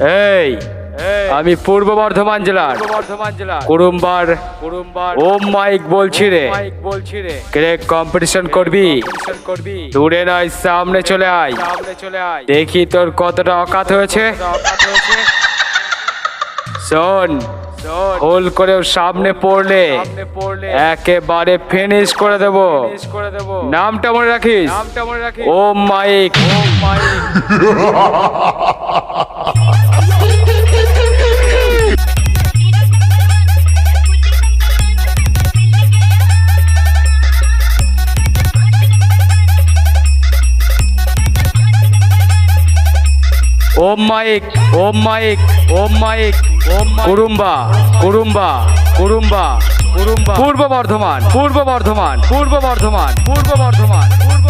এই আমি পূর্ব বর্ধমান জেলার কুরুম্বার ওম মাইক বলছি রে। ক্রেক কম্পিটিশন করবি? দূরে নয়, সামনে চলে আয়, দেখি তোর কতটা অকাত হয়েছে। শোন, হোল করেও সামনে পড়লে একেবারে ফিনিশ করে দেব। নামটা মনে রাখিস, ওম মাইক। ওম মাইক, ওম মাইক, ওম মাইক, কুরুম্বা, কুরুম্বা, কুরুম্বা, কুরুম্বা, পূর্ব বর্ধমান, পূর্ব বর্ধমান, পূর্ব বর্ধমান, পূর্ব বর্ধমান, পূর্ব